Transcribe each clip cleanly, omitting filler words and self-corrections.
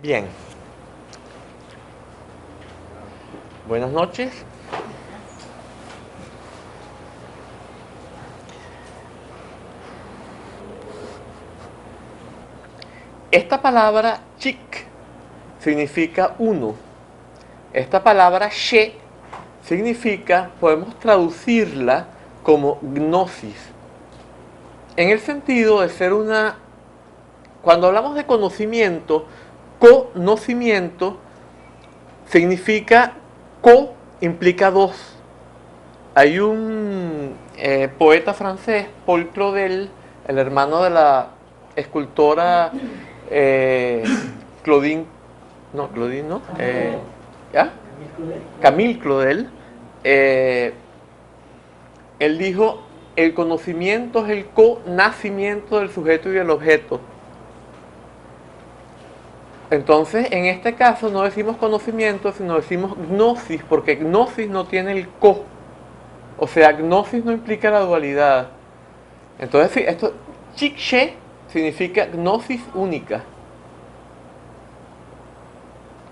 Bien, buenas noches. Esta palabra chic significa uno. Esta palabra she significa, podemos traducirla como gnosis, en el sentido de ser una, cuando hablamos de conocimiento, conocimiento significa co implica dos. Hay un poeta francés, Paul Claudel, el hermano de la escultora Claudine, ¿ya? Camille Claudel. Él dijo, el conocimiento es el co-nacimiento del sujeto y del objeto. Entonces, en este caso no decimos conocimiento, sino decimos gnosis, porque gnosis no tiene el co. O sea, gnosis no implica la dualidad. Entonces, sí, esto, chic-she significa gnosis única.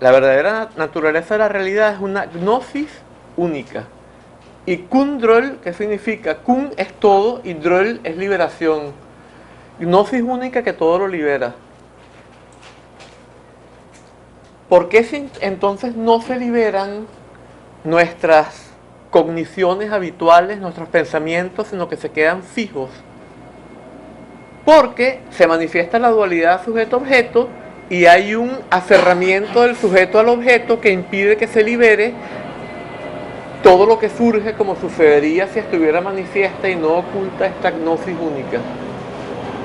La verdadera naturaleza de la realidad es una gnosis única. Y kundrol, ¿qué significa? Kun es todo y drol es liberación. Gnosis única que todo lo libera. ¿Por qué entonces no se liberan nuestras cogniciones habituales, nuestros pensamientos, sino que se quedan fijos? Porque se manifiesta la dualidad sujeto-objeto y hay un aferramiento del sujeto al objeto que impide que se libere todo lo que surge, como sucedería si estuviera manifiesta y no oculta esta gnosis única.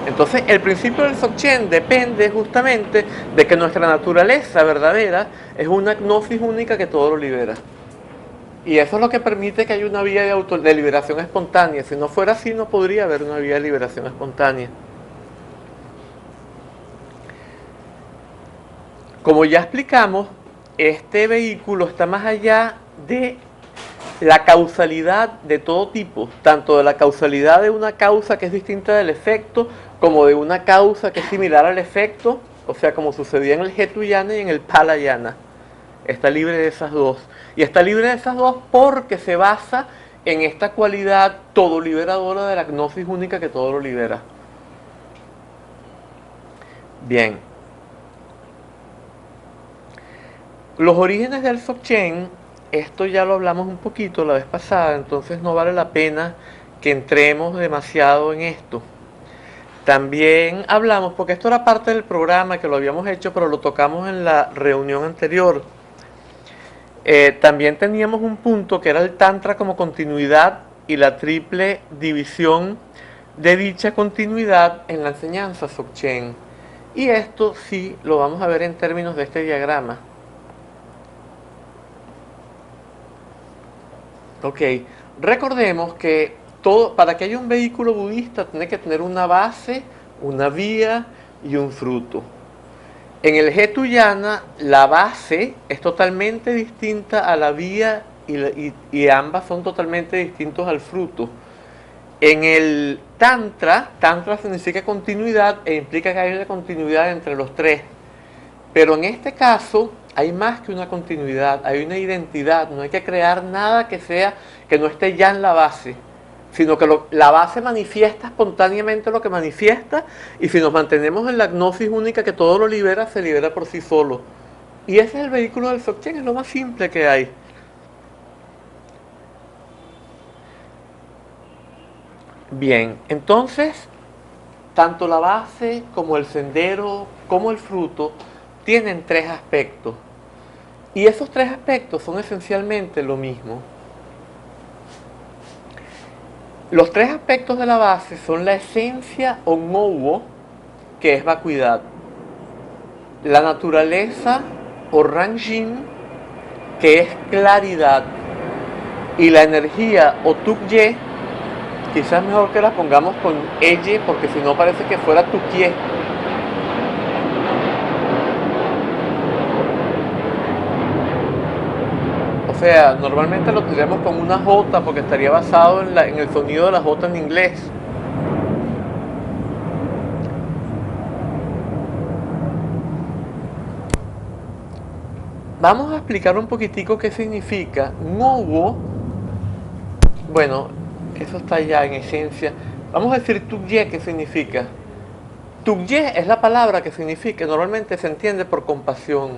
Entonces, el principio del Dzogchen depende justamente de que nuestra naturaleza verdadera es una gnosis única que todo lo libera. Y eso es lo que permite que haya una vía de liberación espontánea. Si no fuera así, no podría haber una vía de liberación espontánea. Como ya explicamos, este vehículo está más allá de la causalidad de todo tipo, tanto de la causalidad de una causa que es distinta del efecto, como de una causa que es similar al efecto, o sea, como sucedía en el Hetuyana y en el Palayana. Está libre de esas dos. Y está libre de esas dos porque se basa en esta cualidad todo liberadora de la gnosis única que todo lo libera. Bien. Los orígenes del Dzogchen, esto ya lo hablamos un poquito la vez pasada, entonces no vale la pena que entremos demasiado en esto. También hablamos, porque esto era parte del programa que lo habíamos hecho, pero lo tocamos en la reunión anterior. También teníamos un punto que era el Tantra como continuidad y la triple división de dicha continuidad en la enseñanza Dzogchen. Y esto sí lo vamos a ver en términos de este diagrama. Ok, recordemos que para que haya un vehículo budista tiene que tener una base, una vía y un fruto. En el Hetuyana la base es totalmente distinta a la vía y ambas son totalmente distintos al fruto. En el Tantra significa continuidad e implica que hay una continuidad entre los tres. Pero en este caso hay más que una continuidad, hay una identidad, no hay que crear nada que no esté ya en la base, sino que la base manifiesta espontáneamente lo que manifiesta, y si nos mantenemos en la gnosis única que todo lo libera, se libera por sí solo. Y ese es el vehículo del Dzogchen, es lo más simple que hay. Bien, entonces, tanto la base como el sendero, como el fruto, tienen tres aspectos. Y esos tres aspectos son esencialmente lo mismo. Los tres aspectos de la base son la esencia o ngouwo, que es vacuidad, la naturaleza o ranjin, que es claridad, y la energía o tukye, quizás mejor que la pongamos con elle, porque si no parece que fuera tukye. O sea, normalmente lo tendríamos con una J porque estaría basado en el sonido de la J en inglés. Vamos a explicar un poquitico qué significa Ngobo. Bueno, eso está ya en esencia. Vamos a decir Tugye, ¿qué significa? Tugye es la palabra que significa, normalmente se entiende por compasión.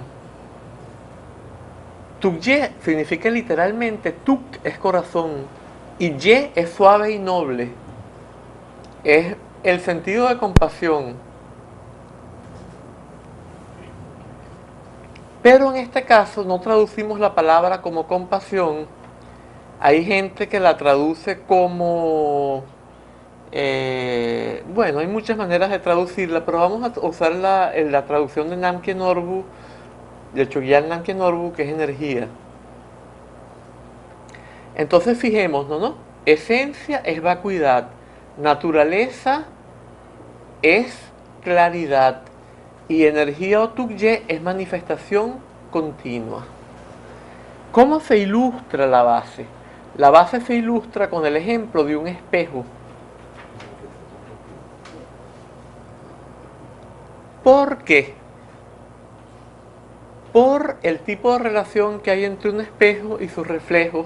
Tugye significa literalmente, Tuk es corazón y Ye es suave y noble. Es el sentido de compasión. Pero en este caso no traducimos la palabra como compasión. Hay gente que la traduce como... bueno, hay muchas maneras de traducirla, pero vamos a usar la traducción de Namkyen Norbu, de Chogyal Namkyen Norbu, que es energía. Entonces fijémonos, ¿no? Esencia es vacuidad, naturaleza es claridad y energía o Tugye es manifestación continua. ¿Cómo se ilustra la base? La base se ilustra con el ejemplo de un espejo. ¿Por qué? Por el tipo de relación que hay entre un espejo y sus reflejos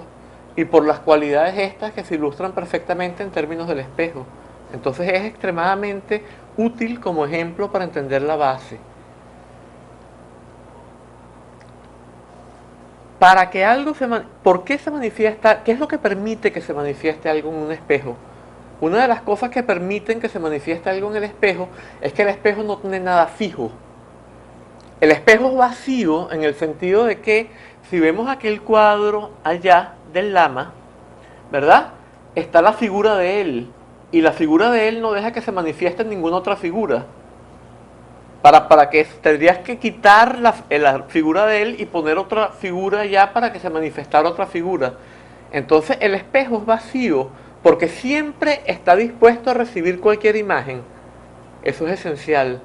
y por las cualidades estas que se ilustran perfectamente en términos del espejo. Entonces es extremadamente útil como ejemplo para entender la base. Para que algo ¿por qué se manifiesta? ¿Qué es lo que permite que se manifieste algo en un espejo? Una de las cosas que permiten que se manifieste algo en el espejo es que el espejo no tiene nada fijo. El espejo es vacío en el sentido de que si vemos aquel cuadro allá del lama, ¿verdad? Está la figura de él y la figura de él no deja que se manifieste en ninguna otra figura. Para que tendrías que quitar la figura de él y poner otra figura ya para que se manifestara otra figura. Entonces el espejo es vacío porque siempre está dispuesto a recibir cualquier imagen. Eso es esencial.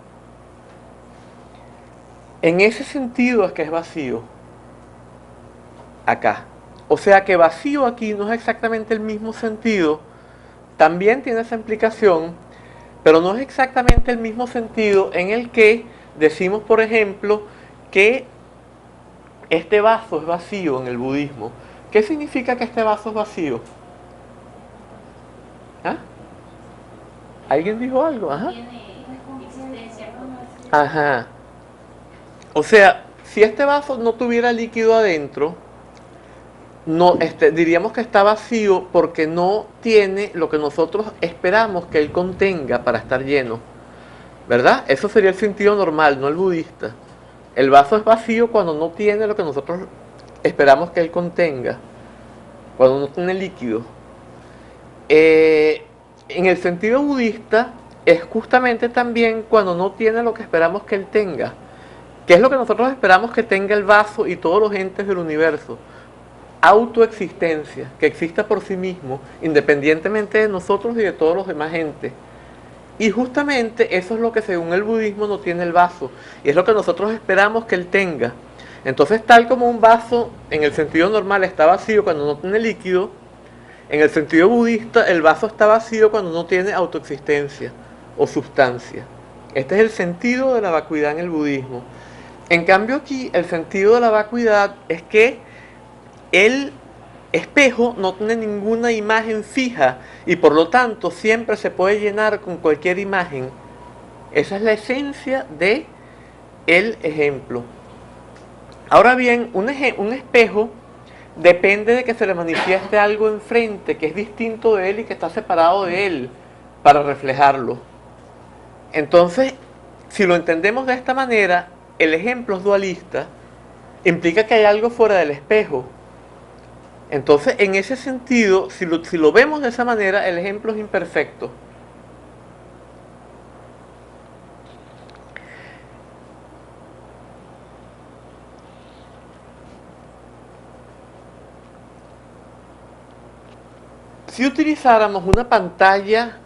En ese sentido es que es vacío. Acá. O sea que vacío aquí no es exactamente el mismo sentido. También tiene esa implicación, pero no es exactamente el mismo sentido en el que decimos, por ejemplo, que este vaso es vacío en el budismo. ¿Qué significa que este vaso es vacío? ¿Ah? ¿Alguien dijo algo? Ajá. Ajá. O sea, si este vaso no tuviera líquido adentro, no, diríamos que está vacío porque no tiene lo que nosotros esperamos que él contenga para estar lleno. ¿Verdad? Eso sería el sentido normal, no el budista. El vaso es vacío cuando no tiene lo que nosotros esperamos que él contenga, cuando no tiene líquido. En el sentido budista es justamente también cuando no tiene lo que esperamos que él tenga. ¿Qué es lo que nosotros esperamos que tenga el vaso y todos los entes del universo? Autoexistencia, que exista por sí mismo, independientemente de nosotros y de todos los demás entes. Y justamente eso es lo que según el budismo no tiene el vaso, y es lo que nosotros esperamos que él tenga. Entonces, tal como un vaso en el sentido normal está vacío cuando no tiene líquido, en el sentido budista el vaso está vacío cuando no tiene autoexistencia o sustancia. Este es el sentido de la vacuidad en el budismo. En cambio aquí el sentido de la vacuidad es que el espejo no tiene ninguna imagen fija y por lo tanto siempre se puede llenar con cualquier imagen. Esa es la esencia de el ejemplo. Ahora bien, un espejo depende de que se le manifieste algo enfrente que es distinto de él y que está separado de él para reflejarlo. Entonces, si lo entendemos de esta manera, el ejemplo es dualista, implica que hay algo fuera del espejo. Entonces, en ese sentido, si lo vemos de esa manera, el ejemplo es imperfecto. Si utilizáramos una pantalla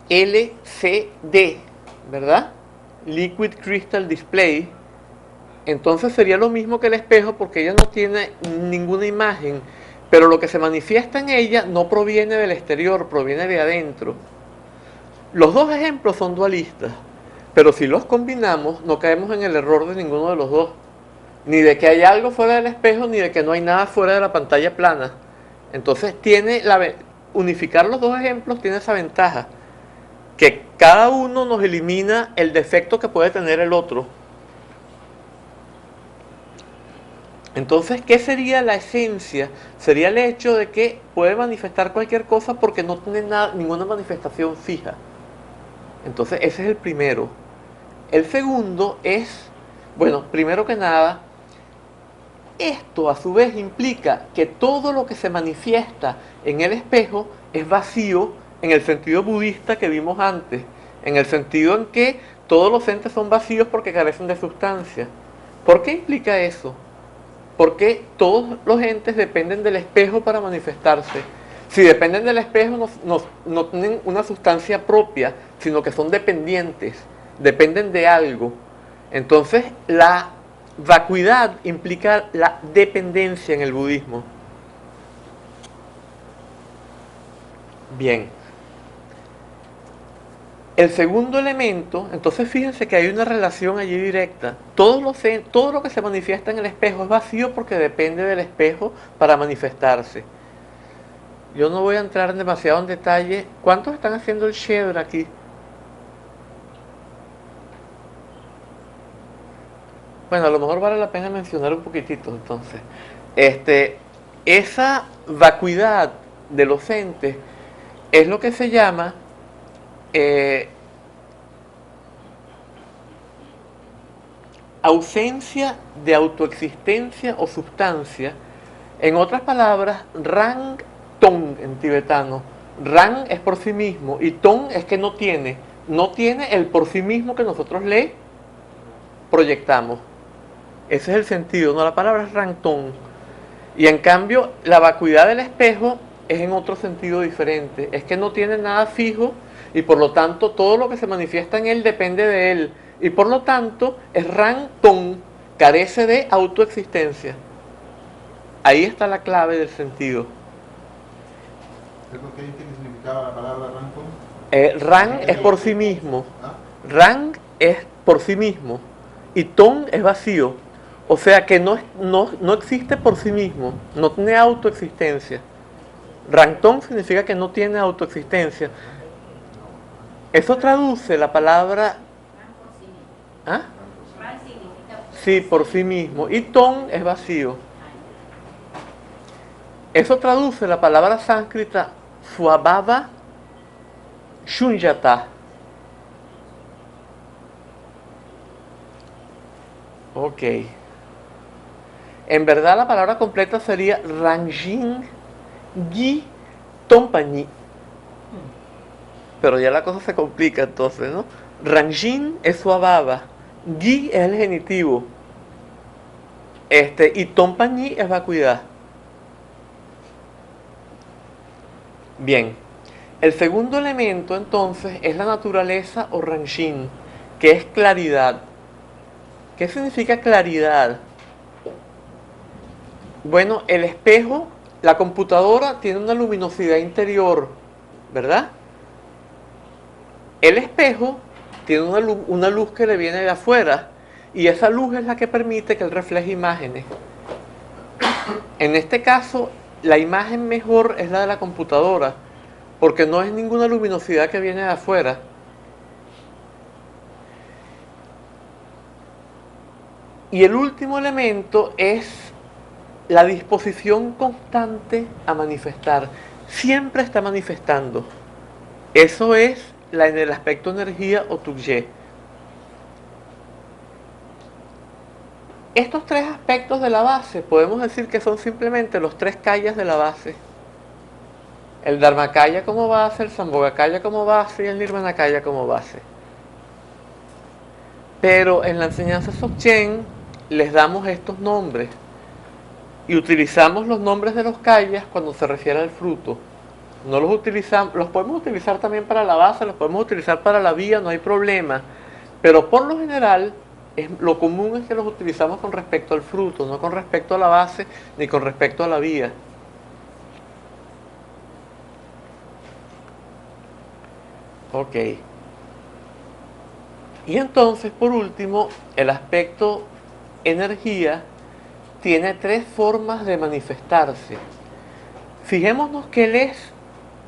LCD, ¿verdad? Liquid Crystal Display, entonces sería lo mismo que el espejo porque ella no tiene ninguna imagen, pero lo que se manifiesta en ella no proviene del exterior, proviene de adentro. Los dos ejemplos son dualistas, pero si los combinamos no caemos en el error de ninguno de los dos. ni de que hay algo fuera del espejo, ni de que no hay nada fuera de la pantalla plana. Entonces unificar los dos ejemplos tiene esa ventaja, que cada uno nos elimina el defecto que puede tener el otro. Entonces, ¿qué sería la esencia? Sería el hecho de que puede manifestar cualquier cosa porque no tiene ninguna manifestación fija. Entonces, ese es el primero. El segundo es, bueno, primero que nada, esto a su vez implica que todo lo que se manifiesta en el espejo es vacío en el sentido budista que vimos antes, en el sentido en que todos los entes son vacíos porque carecen de sustancia. ¿Por qué implica eso? Porque todos los entes dependen del espejo para manifestarse. Si dependen del espejo, no tienen una sustancia propia, sino que son dependientes, dependen de algo. Entonces, la vacuidad implica la dependencia en el budismo. Bien. El segundo elemento, entonces fíjense que hay una relación allí directa. Todo lo que se manifiesta en el espejo es vacío porque depende del espejo para manifestarse. Yo no voy a entrar demasiado en detalle. ¿Cuántos están haciendo el share aquí? Bueno, a lo mejor vale la pena mencionar un poquitito entonces. Esa vacuidad de los entes es lo que se llama ausencia de autoexistencia o sustancia. En otras palabras, Rang Tong en tibetano. Rang es por sí mismo y Tong es que no tiene el por sí mismo que nosotros le proyectamos. Ese es el sentido, no, la palabra es Rang Tong. Y en cambio, la vacuidad del espejo es en otro sentido diferente. Es que no tiene nada fijo y por lo tanto todo lo que se manifiesta en él depende de él. Y por lo tanto es Rang Tong, carece de autoexistencia. Ahí está la clave del sentido. ¿Qué significaba la palabra Rang Tong? Rang es por sí mismo. Rang es por sí mismo. Y Tong es vacío. O sea que no existe por sí mismo. No tiene autoexistencia. Rang Tong significa que no tiene autoexistencia. Eso traduce la palabra... ¿Ah? Sí, por sí mismo. Y Tong es vacío. Eso traduce la palabra sánscrita Swabhava Shunyata. Ok. En verdad la palabra completa sería Rangjin Gi Tompañi. Pero ya la cosa se complica entonces, ¿no? Rangjin es Swabhava. Gi es el genitivo. Y Tompañi es vacuidad. Bien, el segundo elemento entonces es la naturaleza o Rangjin, que es claridad. ¿Qué significa claridad? Bueno, el espejo, la computadora tiene una luminosidad interior, ¿verdad? El espejo tiene una luz que le viene de afuera y esa luz es la que permite que él refleje imágenes. En este caso, la imagen mejor es la de la computadora, porque no es ninguna luminosidad que viene de afuera. Y el último elemento es la disposición constante a manifestar. Siempre está manifestando. Eso es en el aspecto energía o Tugye. Estos tres aspectos de la base podemos decir que son simplemente los tres kayas de la base. El Dharmakaya como base, el Sambhogakaya como base y el Nirmanakaya como base. Pero en la enseñanza Dzogchen les damos estos nombres y utilizamos los nombres de los kayas cuando se refiere al fruto. No los utilizamos, los podemos utilizar también para la base, los podemos utilizar para la vía, no hay problema. Pero por lo general, lo común es que los utilizamos con respecto al fruto, no con respecto a la base ni con respecto a la vía. Ok. Y entonces, por último, el aspecto energía tiene tres formas de manifestarse. Fijémonos que él es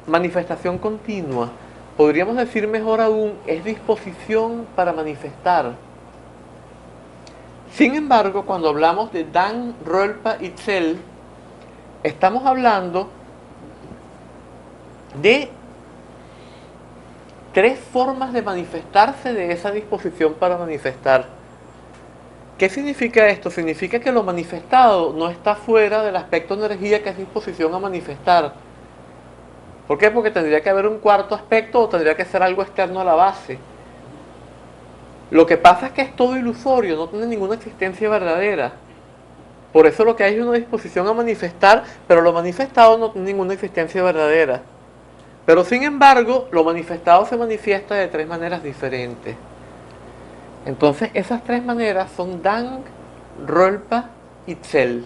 manifestación continua. Podríamos decir mejor aún, es disposición para manifestar. Sin embargo, cuando hablamos de Dan, Rolpa y Tzel, estamos hablando de tres formas de manifestarse de esa disposición para manifestar. ¿Qué significa esto? Significa que lo manifestado no está fuera del aspecto de energía que es disposición a manifestar. ¿Por qué? Porque tendría que haber un cuarto aspecto o tendría que ser algo externo a la base. Lo que pasa es que es todo ilusorio, no tiene ninguna existencia verdadera. Por eso lo que hay es una disposición a manifestar, pero lo manifestado no tiene ninguna existencia verdadera. Pero sin embargo, lo manifestado se manifiesta de tres maneras diferentes. Entonces, esas tres maneras son Dang, Rolpa y Tzel.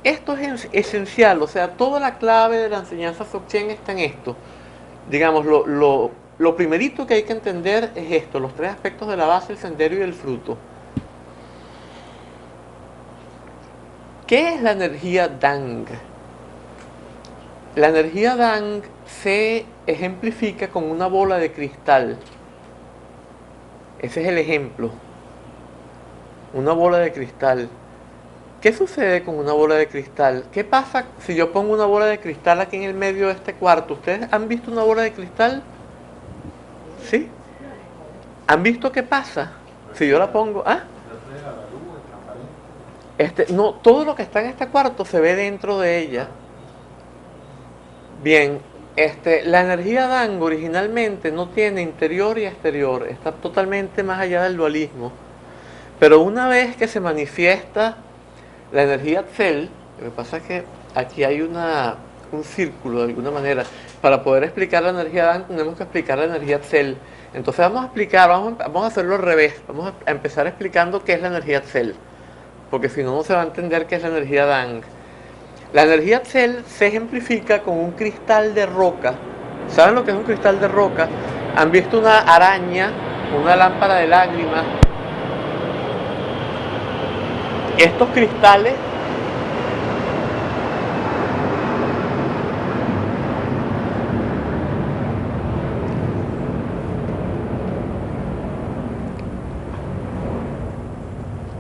Esto es esencial, o sea, toda la clave de la enseñanza Dzogchen está en esto. Digamos, lo primerito que hay que entender es esto, los tres aspectos de la base, el sendero y el fruto. ¿Qué es la energía Dang? La energía Dang se ejemplifica con una bola de cristal. Ese es el ejemplo. Una bola de cristal. ¿Qué sucede con una bola de cristal? ¿Qué pasa si yo pongo una bola de cristal aquí en el medio de este cuarto? ¿Ustedes han visto una bola de cristal? ¿Sí? ¿Han visto qué pasa? Si yo la pongo... ¿Ah? No, todo lo que está en este cuarto se ve dentro de ella. Bien, la energía Dang originalmente no tiene interior y exterior, está totalmente más allá del dualismo. Pero una vez que se manifiesta la energía Tzel, lo que pasa es que aquí hay un círculo de alguna manera. Para poder explicar la energía Dang tenemos que explicar la energía Tzel. Entonces vamos a hacerlo al revés. Vamos a empezar explicando qué es la energía Tzel, porque si no, no se va a entender qué es la energía Dang. La energía Tzel se ejemplifica con un cristal de roca. ¿Saben lo que es un cristal de roca? ¿Han visto una araña, una lámpara de lágrimas? Estos cristales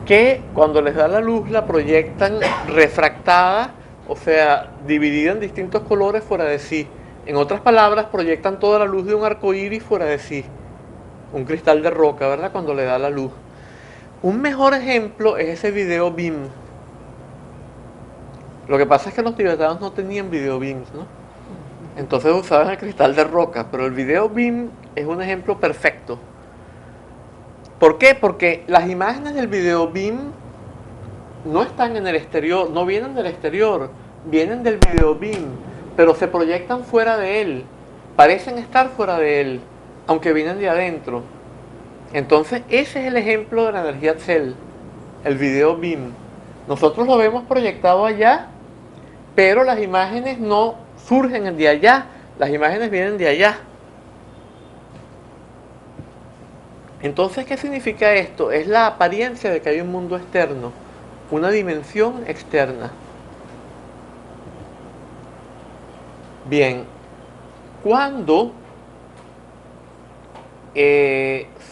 que cuando les da la luz la proyectan refractada, o sea, dividida en distintos colores fuera de sí. En otras palabras, proyectan toda la luz de un arco iris fuera de sí. Un cristal de roca, ¿verdad? Cuando le da la luz. Un mejor ejemplo es ese video beam. Lo que pasa es que los tibetanos no tenían video beams, ¿no? Entonces usaban el cristal de roca, pero el video beam es un ejemplo perfecto. ¿Por qué? Porque las imágenes del video beam no están en el exterior, no vienen del exterior, vienen del video beam, pero se proyectan fuera de él, parecen estar fuera de él, aunque vienen de adentro. Entonces ese es el ejemplo de la energía Tzel, el video beam. Nosotros lo vemos proyectado allá, pero las imágenes no surgen de allá, las imágenes vienen de allá. Entonces, ¿qué significa esto? Es la apariencia de que hay un mundo externo, una dimensión externa. Bien, cuando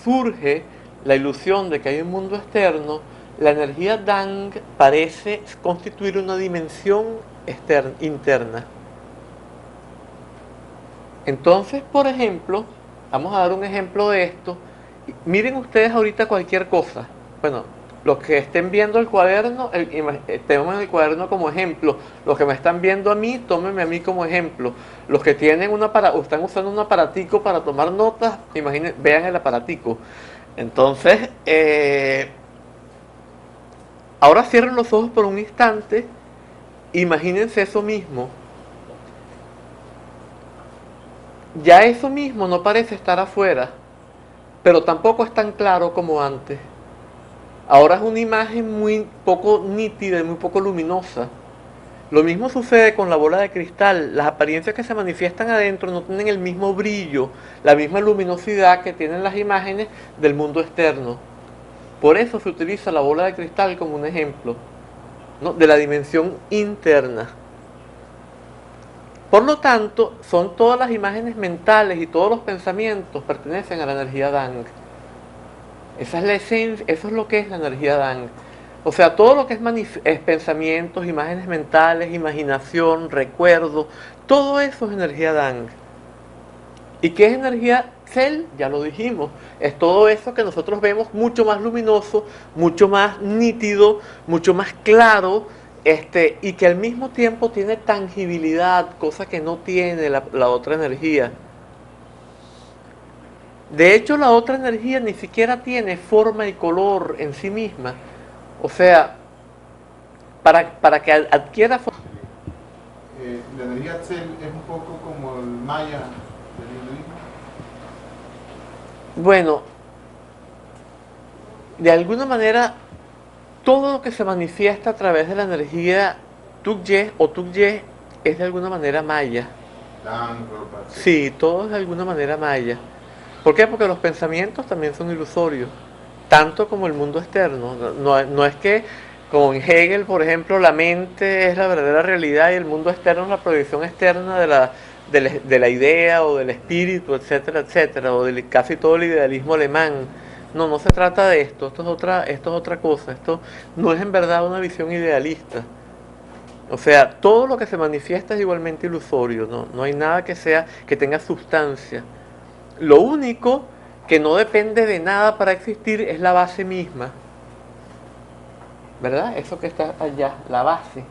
surge la ilusión de que hay un mundo externo, la energía Dang parece constituir una dimensión interna. Entonces, por ejemplo, vamos a dar un ejemplo de esto. Miren ustedes ahorita cualquier cosa. Bueno, los que estén viendo el cuaderno, tomen el cuaderno como ejemplo. Los que me están viendo a mí, tómenme a mí como ejemplo. Los que tienen están usando un aparatico para tomar notas, imaginen, vean el aparatico. Entonces, ahora cierren los ojos por un instante. Imagínense eso mismo. Ya eso mismo no parece estar afuera, pero tampoco es tan claro como antes. Ahora es una imagen muy poco nítida y muy poco luminosa. Lo mismo sucede con la bola de cristal. Las apariencias que se manifiestan adentro no tienen el mismo brillo, la misma luminosidad que tienen las imágenes del mundo externo. Por eso se utiliza la bola de cristal como un ejemplo. ¿no? De la dimensión interna. Por lo tanto, son todas las imágenes mentales y todos los pensamientos pertenecen a la energía Dang. Esa es la esencia, eso es lo que es la energía Dang. O sea, todo lo que es pensamientos, imágenes mentales, imaginación, recuerdo, todo eso es energía Dang. ¿Y qué es energía Cell? Ya lo dijimos. Es todo eso que nosotros vemos mucho más luminoso, mucho más nítido, mucho más claro, y que al mismo tiempo tiene tangibilidad, cosa que no tiene la otra energía. De hecho, la otra energía ni siquiera tiene forma y color en sí misma. O sea, para que adquiera forma. La energía Tzel es un poco como el maya del hinduismo. Bueno, de alguna manera, todo lo que se manifiesta a través de la energía Tukye o Tukye es de alguna manera maya. Sí, todo es de alguna manera maya. ¿Por qué? Porque los pensamientos también son ilusorios, tanto como el mundo externo. No es que, como en Hegel, por ejemplo, la mente es la verdadera realidad y el mundo externo es la proyección externa de la idea o del espíritu, etcétera, etcétera, o de casi todo el idealismo alemán. No se trata de esto, esto es otra cosa, esto no es en verdad una visión idealista. O sea, todo lo que se manifiesta es igualmente ilusorio, no hay nada que tenga sustancia. Lo único que no depende de nada para existir es la base misma. ¿Verdad? Eso que está allá, la base.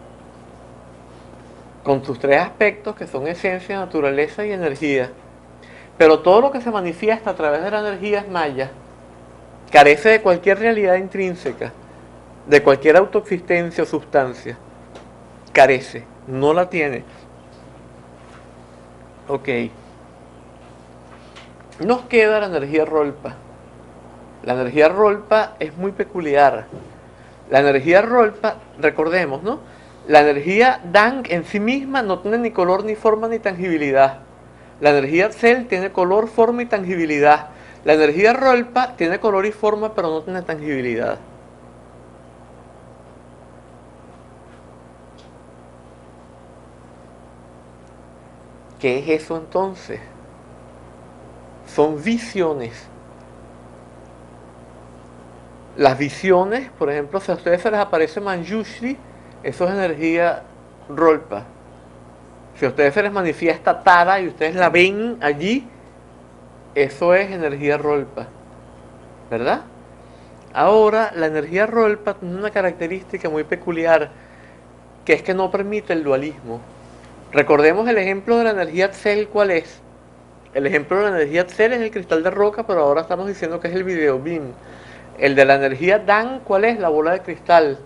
Con sus tres aspectos que son esencia, naturaleza y energía. Pero todo lo que se manifiesta a través de la energía es maya. Carece de cualquier realidad intrínseca, de cualquier autoexistencia o sustancia. Carece, no la tiene. Ok. Nos queda la energía Rolpa. La energía Rolpa es muy peculiar. La energía Rolpa, recordemos, ¿no? La energía Dang en sí misma no tiene ni color, ni forma, ni tangibilidad. La energía Cell tiene color, forma y tangibilidad. La energía Rolpa tiene color y forma, pero no tiene tangibilidad. ¿Qué es eso entonces? Son visiones. Las visiones, por ejemplo, si a ustedes se les aparece Manjushri, eso es energía Rolpa. Si a ustedes se les manifiesta Tara y ustedes la ven allí, eso es energía Rolpa. ¿Verdad? Ahora, la energía Rolpa tiene una característica muy peculiar, que es que no permite el dualismo. Recordemos el ejemplo de la energía Tzel, ¿cuál es? El ejemplo de la energía Tzel es el cristal de roca, pero ahora estamos diciendo que es el video beam. El de la energía Dan, ¿cuál es? La bola de cristal.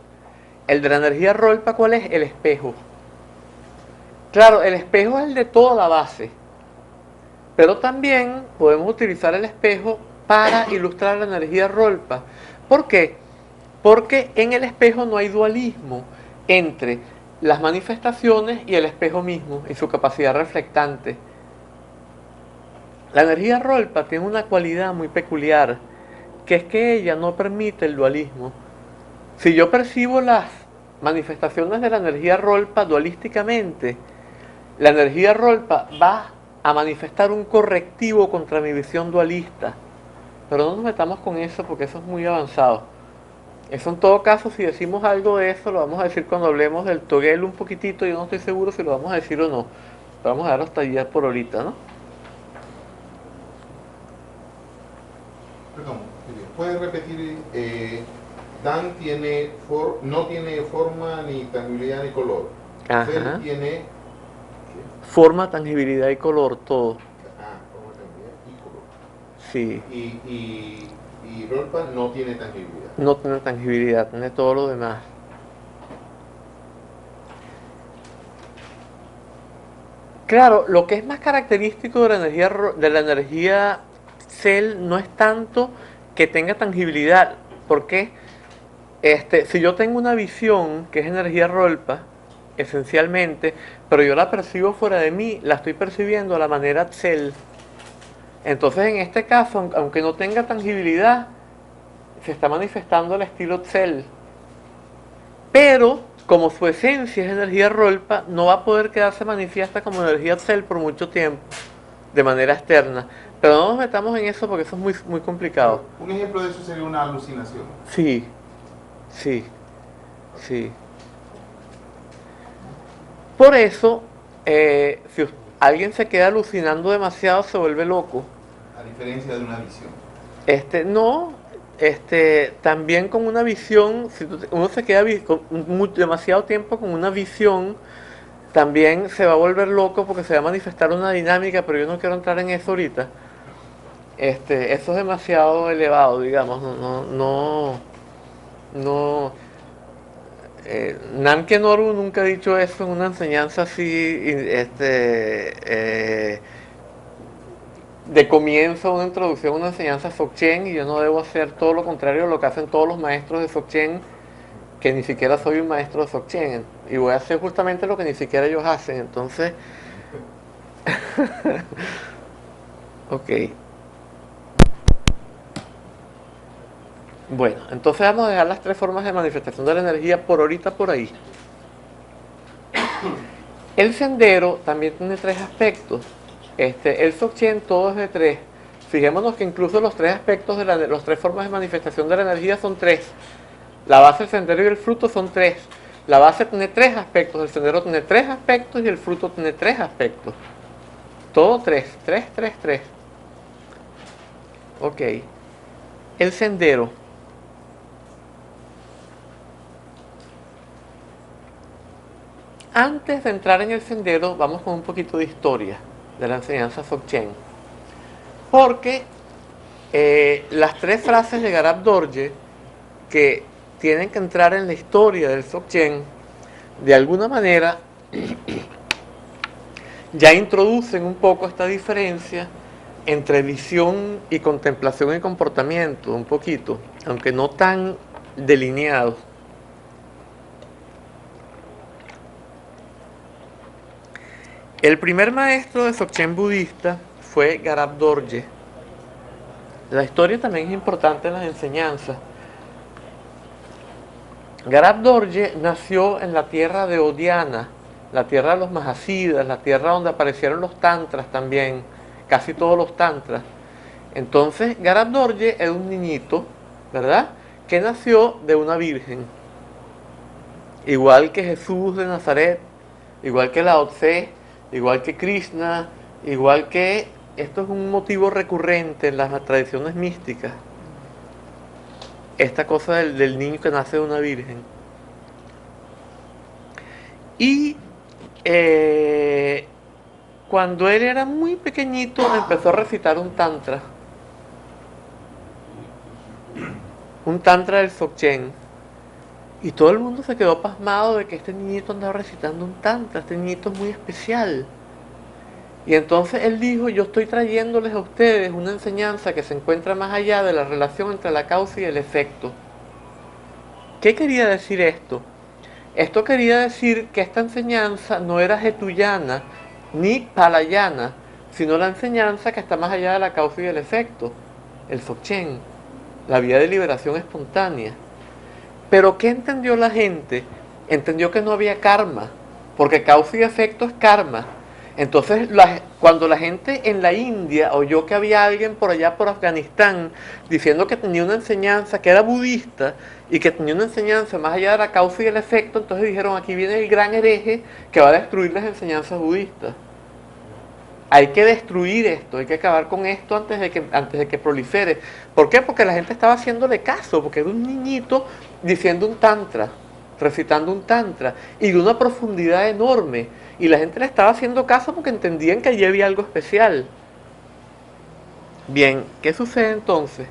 El de la energía Rolpa, ¿cuál es? El espejo. Claro, el espejo es el de toda la base. Pero también podemos utilizar el espejo para ilustrar la energía Rolpa. ¿Por qué? Porque en el espejo no hay dualismo entre las manifestaciones y el espejo mismo y su capacidad reflectante. La energía Rolpa tiene una cualidad muy peculiar, que es que ella no permite el dualismo. Si yo percibo las manifestaciones de la energía Rolpa dualísticamente, la energía Rolpa va a manifestar un correctivo contra mi visión dualista. Pero no nos metamos con eso porque eso es muy avanzado. Eso en todo caso, si decimos algo de eso, lo vamos a decir cuando hablemos del Togel un poquitito. Yo no estoy seguro si lo vamos a decir o no. Pero vamos a dar hasta allá por ahorita, ¿no? Perdón, ¿puedes repetir? Dan no tiene forma, ni tangibilidad, ni color. Ajá. Cell tiene... Forma, tangibilidad y color, todo. Forma, tangibilidad y color. Sí. Y Rolpa no tiene tangibilidad. No tiene tangibilidad, tiene todo lo demás. Claro, lo que es más característico de la energía Cell no es tanto que tenga tangibilidad, porque si yo tengo una visión que es energía Rolpa, esencialmente, pero yo la percibo fuera de mí, la estoy percibiendo a la manera Cell. Entonces, en este caso, aunque no tenga tangibilidad, se está manifestando el estilo Cell. Pero, como su esencia es energía Rolpa, no va a poder quedarse manifiesta como energía Cell por mucho tiempo, de manera externa. Pero no nos metamos en eso porque eso es muy, muy complicado. Un ejemplo de eso sería una alucinación. Sí, sí, sí. Por eso, si alguien se queda alucinando demasiado, se vuelve loco. A diferencia de una visión. No, también con una visión, si uno se queda demasiado tiempo con una visión, también se va a volver loco porque se va a manifestar una dinámica, pero yo no quiero entrar en eso ahorita. Eso es demasiado elevado, digamos, no. Namke Noru nunca ha dicho eso en una enseñanza así, de comienzo, una introducción, una enseñanza a Dzogchen, y yo no debo hacer todo lo contrario de lo que hacen todos los maestros de Dzogchen, que ni siquiera soy un maestro de Dzogchen, y voy a hacer justamente lo que ni siquiera ellos hacen, entonces... Ok. Bueno, entonces vamos a dejar las 3 formas de manifestación de la energía por ahorita por ahí. El sendero también tiene 3 aspectos. El Dzogchen todo es de 3. Fijémonos que incluso los 3 aspectos de las 3 formas de manifestación de la energía son 3. La base, el sendero y el fruto son 3. La base tiene 3 aspectos, el sendero tiene 3 aspectos y el fruto tiene 3 aspectos. Todo 3, 3, 3, 3. Ok. El sendero. Antes de entrar en el sendero, vamos con un poquito de historia de la enseñanza Dzogchen. Porque las 3 frases de Garab Dorje que tienen que entrar en la historia del Dzogchen, de alguna manera, ya introducen un poco esta diferencia entre visión y contemplación y comportamiento, un poquito, aunque no tan delineado. El primer maestro de Dzogchen budista fue Garab Dorje. La historia también es importante en las enseñanzas. Garab Dorje nació en la tierra de Odiana, la tierra de los Mahasiddhas, la tierra donde aparecieron los tantras también, casi todos los tantras. Entonces, Garab Dorje era un niñito, ¿verdad?, que nació de una virgen. Igual que Jesús de Nazaret, igual que Lao Tse, igual que Krishna, igual que... Esto es un motivo recurrente en las tradiciones místicas. Esta cosa del niño que nace de una virgen. Y cuando él era muy pequeñito empezó a recitar un tantra del Dzogchen, y todo el mundo se quedó pasmado de que este niñito andaba recitando un tantra, este niñito es muy especial. Y entonces él dijo: yo estoy trayéndoles a ustedes una enseñanza que se encuentra más allá de la relación entre la causa y el efecto. ¿Qué quería decir esto? Esto quería decir que esta enseñanza no era getuyana ni palayana, sino la enseñanza que está más allá de la causa y el efecto, el Dzogchen, la vía de liberación espontánea. Pero ¿qué entendió la gente? Entendió que no había karma, porque causa y efecto es karma. Entonces, cuando la gente en la India oyó que había alguien por allá por Afganistán diciendo que tenía una enseñanza que era budista y que tenía una enseñanza más allá de la causa y el efecto, entonces dijeron: aquí viene el gran hereje que va a destruir las enseñanzas budistas. Hay que destruir esto, hay que acabar con esto antes de que prolifere. ¿Por qué? Porque la gente estaba haciéndole caso, porque era un niñito diciendo un tantra, recitando un tantra, y de una profundidad enorme. Y la gente le estaba haciendo caso porque entendían que allí había algo especial. Bien, ¿qué sucede entonces?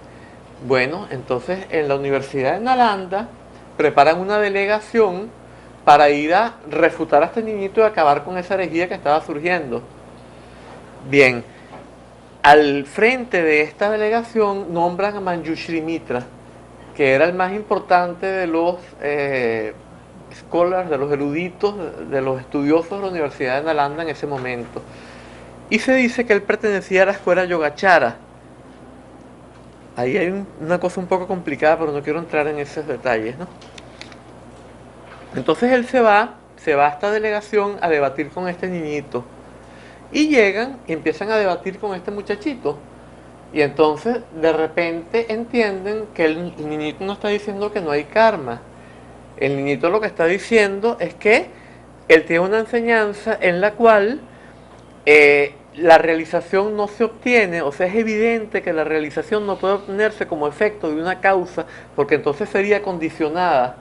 Bueno, entonces en la Universidad de Nalanda preparan una delegación para ir a refutar a este niñito y acabar con esa herejía que estaba surgiendo. Bien, al frente de esta delegación nombran a Manjushri Mitra, que era el más importante de los scholars, de los eruditos, de los estudiosos de la Universidad de Nalanda en ese momento. Y se dice que él pertenecía a la escuela Yogacara. Ahí hay una cosa un poco complicada, pero no quiero entrar en esos detalles, ¿no? Entonces él se va a esta delegación a debatir con este niñito. Y llegan y empiezan a debatir con este muchachito. Y entonces de repente entienden que el niñito no está diciendo que no hay karma. El niñito lo que está diciendo es que él tiene una enseñanza en la cual la realización no se obtiene, o sea, es evidente que la realización no puede obtenerse como efecto de una causa, porque entonces sería condicionada,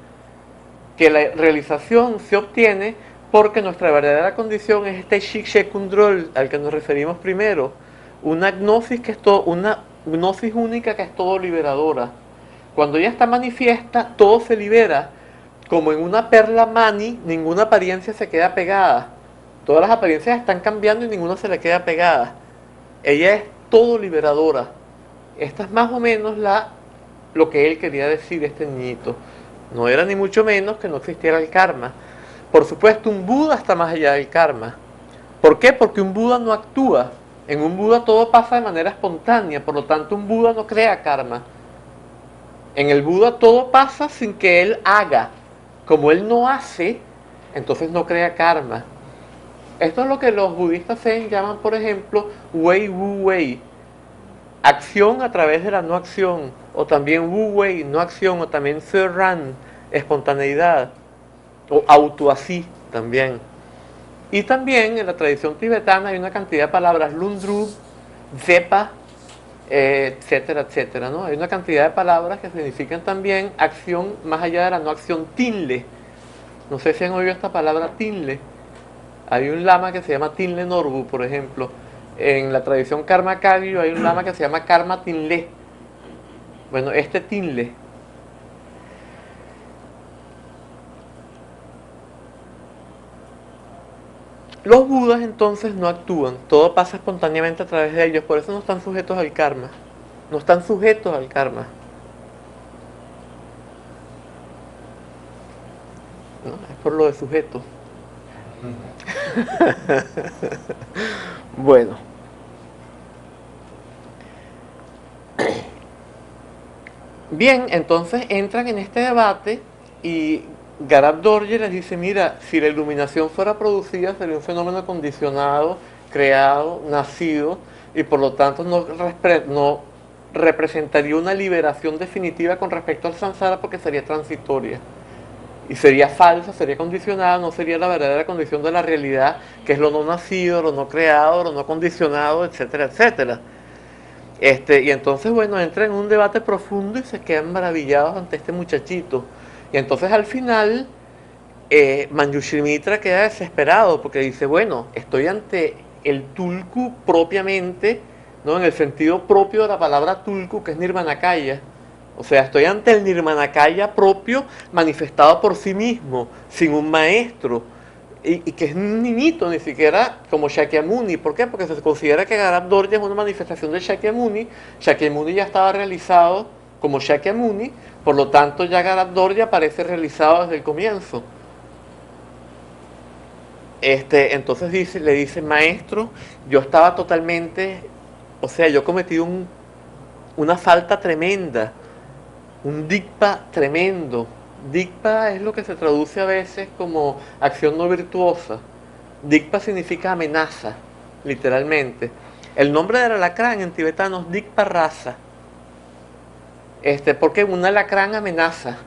que la realización se obtiene porque nuestra verdadera condición es este Shikshekundrol al que nos referimos primero, una gnosis, una gnosis única que es todo liberadora. Cuando ella está manifiesta, todo se libera, como en una perla mani, ninguna apariencia se queda pegada. Todas las apariencias están cambiando y ninguna se le queda pegada. Ella es todo liberadora. Esta es más o menos lo que él quería decir, este niñito. No era ni mucho menos que no existiera el karma. Por supuesto, un Buda está más allá del karma. ¿Por qué? Porque un Buda no actúa. En un Buda todo pasa de manera espontánea, por lo tanto un Buda no crea karma. En el Buda todo pasa sin que él haga. Como él no hace, entonces no crea karma. Esto es lo que los budistas zen llaman, por ejemplo, Wei Wu Wei, acción a través de la no acción, o también Wu Wei, no acción, o también Se Ran, espontaneidad, o auto así también. Y también en la tradición tibetana hay una cantidad de palabras, Lundru, Zepa, etcétera, etcétera, ¿no? Hay una cantidad de palabras que significan también acción más allá de la no acción, Tinle. No sé si han oído esta palabra Tinle. Hay un lama que se llama Tinle Norbu, por ejemplo. En la tradición Karma Kagyu hay un lama que se llama Karma Tinle. Bueno, este Tinle. Los budas entonces no actúan, todo pasa espontáneamente a través de ellos, por eso no están sujetos al karma. No están sujetos al karma. ¿No? Es por lo de sujeto. Bueno. Bien, entonces entran en este debate y Garab Dorje les dice, mira, si la iluminación fuera producida sería un fenómeno condicionado, creado, nacido, y por lo tanto no representaría una liberación definitiva con respecto al samsara porque sería transitoria. Y sería falsa, sería condicionada, no sería la verdadera condición de la realidad, que es lo no nacido, lo no creado, lo no condicionado, etcétera, etcétera. Y entonces, bueno, entra en un debate profundo y se quedan maravillados ante este muchachito. Y entonces al final, Manjushri Mitra queda desesperado porque dice, bueno, estoy ante el tulku propiamente, ¿no? En el sentido propio de la palabra tulku, que es Nirmanakaya. O sea, estoy ante el Nirmanakaya propio manifestado por sí mismo, sin un maestro. Y que es un niñito, ni siquiera como Shakyamuni. ¿Por qué? Porque se considera que Garab Dorje es una manifestación de Shakyamuni. Shakyamuni ya estaba realizado como Shakyamuni, por lo tanto ya Garab Dorje aparece realizado desde el comienzo. Entonces le dice, maestro, yo estaba totalmente, o sea, yo cometí una falta tremenda, un dikpa tremendo. Dikpa es lo que se traduce a veces como acción no virtuosa. Dikpa significa amenaza, literalmente. El nombre del alacrán en tibetano es Dikpa Rasa. Porque un alacrán amenaza.